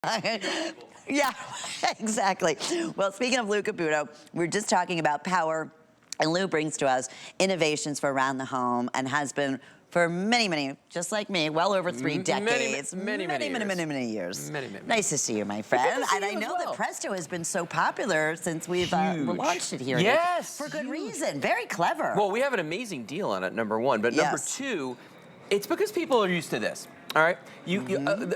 Yeah, exactly. Well, speaking of Lou Caputo, we're just talking about power, and Lou brings to us innovations for around the home and has been for many, just like me, well over 3 decades. Many years. Many. Nice to see you, my friend. And I know that Presto has been so popular since we've launched it here. Yes. For good reason. Very clever. Well, we have an amazing deal on it, number one. But number two, it's because people are used to this. All right,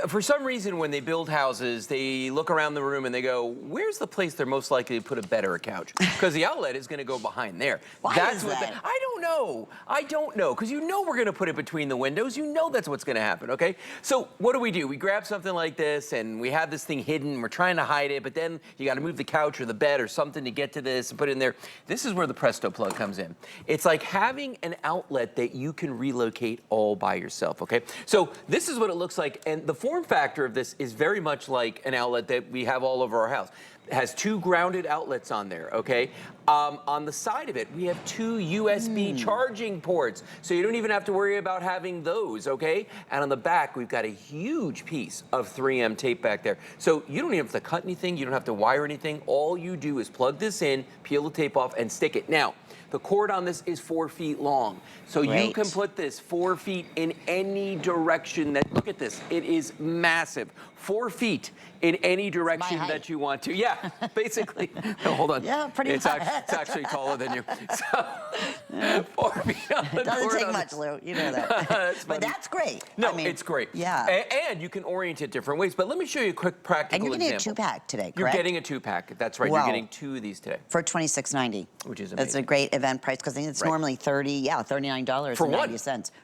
for some reason, when they build houses, they look around the room and they go, "Where's the place they're most likely to put a bed or a couch?" Because the outlet is going to go behind there. Why is that? I don't know. I don't know. Because you know we're going to put it between the windows. You know that's what's going to happen. Okay. So what do? We grab something like this and we have this thing hidden. We're trying to hide it, but then you got to move the couch or the bed or something to get to this and put it in there. This is where the Presto Plug comes in. It's like having an outlet that you can relocate all by yourself. Okay. So this is what it looks like, and the form factor of this is very much like an outlet that we have all over our house. It has 2 grounded outlets on there, okay? On the side of it, we have 2 USB charging ports, so you don't even have to worry about having those, okay? And on the back, we've got a huge piece of 3M tape back there. So you don't even have to cut anything, you don't have to wire anything. All you do is plug this in, peel the tape off, and stick it. Now, the cord on this is 4 feet long. So you can put this 4 feet in any direction look at this, it is massive. 4 feet in any direction that you want to. Yeah, basically. No, hold on. Yeah, pretty much. It's actually taller than you. So, 4 feet on the Doesn't cord take much, Lou. You know that. But that's great. No, I mean, it's great. Yeah. And you can orient it different ways. But let me show you a quick practical example. And you're getting a 2-pack today, correct? You're getting a 2-pack. That's right. You're getting 2 of these today. For $26.90. Which is amazing. It's a great event price because I think it's normally $39.90. For one.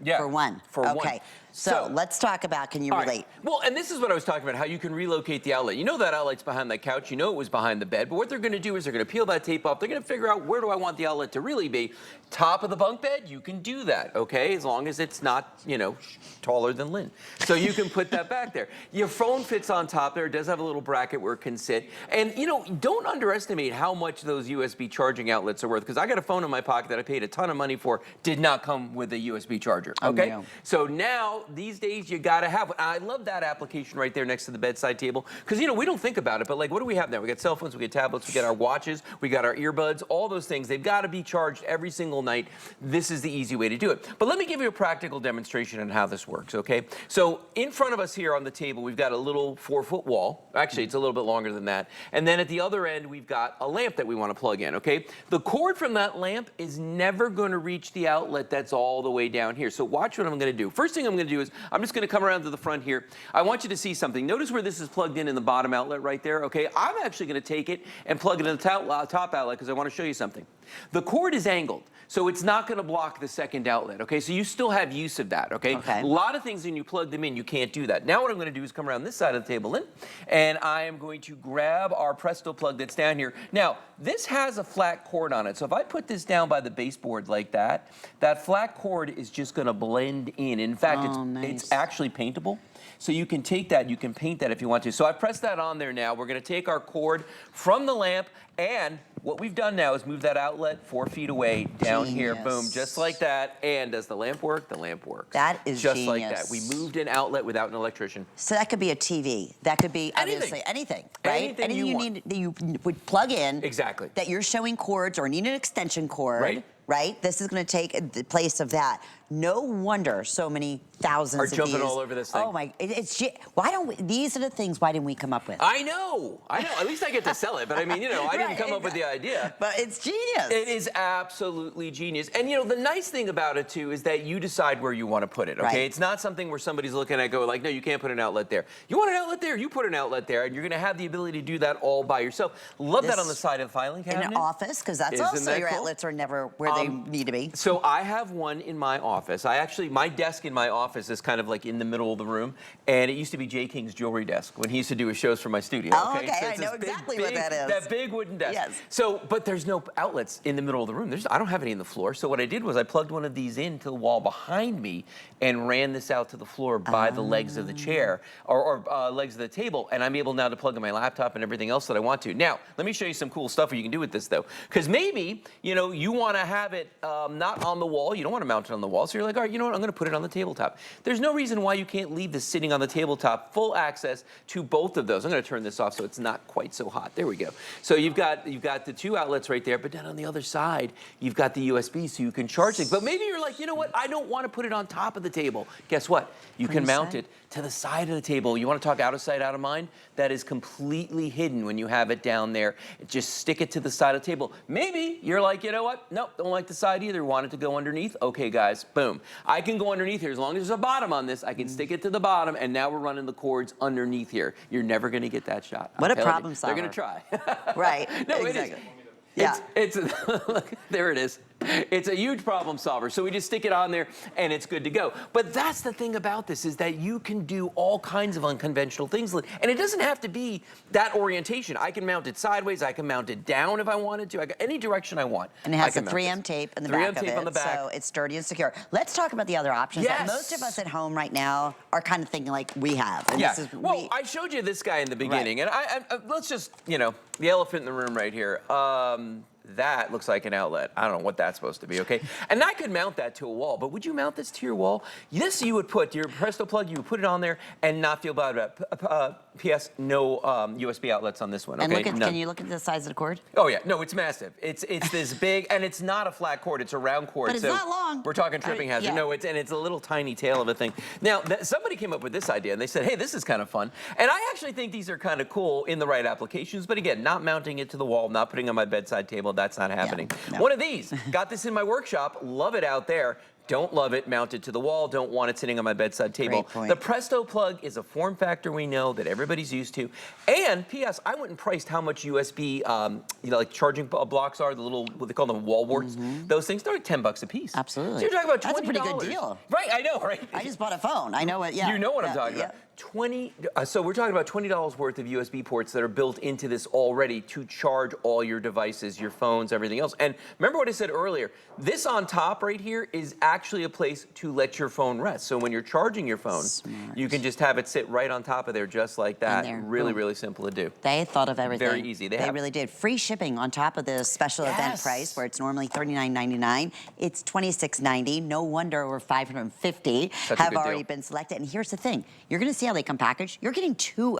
Yeah. For one. For one. Okay. So let's talk about, can you relate? Right. Well, and this is what I was talking about, how you can relocate the outlet. You know that outlet's behind that couch. You know it was behind the bed. But what they're going to do is they're going to peel that tape off. They're going to figure out, where do I want the outlet to really be? Top of the bunk bed, you can do that, okay? As long as it's not, you know, taller than Lynn. So you can put that back there. Your phone fits on top there. It does have a little bracket where it can sit. And, you know, don't underestimate how much those USB charging outlets are worth. Because I got a phone in my pocket that I paid a ton of money for, did not come with a USB charger, okay? Oh, no. So now, these days, you got to have one. I love that application right there next to the bedside table. Because, you know, we don't think about it, but like, what do we have now? We got cell phones, we got tablets, we got our watches, we got our earbuds, all those things. They've got to be charged every single night. This is the easy way to do it. But let me give you a practical demonstration on how this works, okay? So in front of us here on the table, we've got a little 4-foot wall. Actually, it's a little bit longer than that. And then at the other end, we've got a lamp that we want to plug in, okay? The cord from that lamp is never going to reach the outlet that's all the way down here. So watch what I'm going to do. First thing I'm going to do is I'm just going to come around to the front here. I want you to see something. Notice where this is plugged in the bottom outlet right there, okay? I'm actually going to take it and plug it in the top outlet because I want to show you something. The cord is angled, so it's not going to block the second outlet, okay? So you still have use of that, okay? A lot of things when you plug them in, you can't do that. Now what I'm going to do is come around this side of the table, and I am going to grab our Presto Plug that's down here. Now, this has a flat cord on it, so if I put this down by the baseboard like that, that flat cord is just going to blend in. In fact, it's actually paintable. So you can take that, you can paint that if you want to. So I pressed that on there now. We're going to take our cord from the lamp, and what we've done now is move that outlet 4 feet away down here. Boom, just like that. And does the lamp work? The lamp works. That is just like that. We moved an outlet without an electrician. So that could be a TV. That could be obviously anything, right? Anything you need that you would plug in. Exactly. That you're showing cords or need an extension cord. Right? This is going to take the place of that. No wonder so many thousands of these are jumping all over this thing. Oh my! Why don't we? These are the things. Why didn't we come up with? I know. At least I get to sell it. But I mean, you know, I didn't come up with the idea. But it's genius. It is absolutely genius. And you know, the nice thing about it too is that you decide where you want to put it. Okay, it's not something where somebody's looking at like, no, you can't put an outlet there. You want an outlet there? You put an outlet there, and you're going to have the ability to do that all by yourself. Love that on the side of the filing cabinet. In an office, because that's also your outlets are never where they need to be. So I have one in my office. My desk in my office is kind of like in the middle of the room, and it used to be Jay King's jewelry desk when he used to do his shows for my studio. Oh, okay, so I know exactly what that is. That big wooden desk. Yes. So, but there's no outlets in the middle of the room. I don't have any in the floor. So what I did was I plugged one of these into the wall behind me and ran this out to the floor by the legs of the chair or legs of the table, and I'm able now to plug in my laptop and everything else that I want to. Now, let me show you some cool stuff you can do with this though, because maybe you want to have it not on the wall. You don't want to mount it on the wall. So you're like, all right, you know what? I'm going to put it on the tabletop. There's no reason why you can't leave this sitting on the tabletop, full access to both of those. I'm going to turn this off so it's not quite so hot. There we go. So you've got the 2 outlets right there, but then on the other side, you've got the USB so you can charge things. But maybe you're like, you know what? I don't want to put it on top of the table. Guess what? You can mount it to the side of the table. You want to talk out of sight, out of mind? That is completely hidden when you have it down there. Just stick it to the side of the table. Maybe you're like, you know what? Nope, don't like the side either. Want it to go underneath? Okay, guys, boom. I can go underneath here. As long as there's a bottom on this, I can stick it to the bottom, and now we're running the cords underneath here. You're never going to get that shot. What a problem solver. They're going to try. Right, No, exactly. It's look, there it is. It's a huge problem solver. So we just stick it on there and it's good to go. But that's the thing about this, is that you can do all kinds of unconventional things. And it doesn't have to be that orientation. I can mount it sideways. I can mount it down if I wanted to. Any direction I want. And it has a 3M tape in the back of it, on the back. so it's sturdy and secure. Let's talk about the other options that most of us at home right now are kind of thinking like we have. And Yeah. this is, Well, I showed you this guy in the beginning, and let's just, you know, the elephant in the room right here. That looks like an outlet. I don't know what that's supposed to be, okay? And I could mount that to a wall, but would you mount this to your wall? This you would put, your Presto Plug, you would put it on there and not feel bad about it. P.S. No USB outlets on this one, okay? And can you look at the size of the cord? Oh yeah, no, it's massive. It's this big, and it's not a flat cord, it's a round cord. But it's so not long. We're talking tripping hazard. Yeah. No, it's a little tiny tail of a thing. Now, somebody came up with this idea, and they said, hey, this is kind of fun. And I actually think these are kind of cool in the right applications, but again, not mounting it to the wall, not putting it on my bedside table, that's not happening. No. One of these, got this in my workshop, love it out there. Don't love it mounted to the wall, don't want it sitting on my bedside table. Great point. The Presto Plug is a form factor we know that everybody's used to. And P.S. I went and priced how much USB, you know, like charging blocks are, the little, what they call them, wall warts. Those things, they're like $10 a piece. Absolutely. So you're talking about $20. That's a pretty good deal. Right, I know, right? I just bought a phone. I know what, yeah. You know what I'm talking about. So we're talking about $20 worth of USB ports that are built into this already to charge all your devices, your phones, everything else. And remember what I said earlier, this on top right here is actually a place to let your phone rest. So when you're charging your phone, you can just have it sit right on top of there just like that. Really, really simple to do. They thought of everything. Very easy. They really did. Free shipping on top of the special event price, where it's normally $39.99. It's $26.90. No wonder over 550 have already been selected. And here's the thing. You're going to see how they come packaged. You're getting 2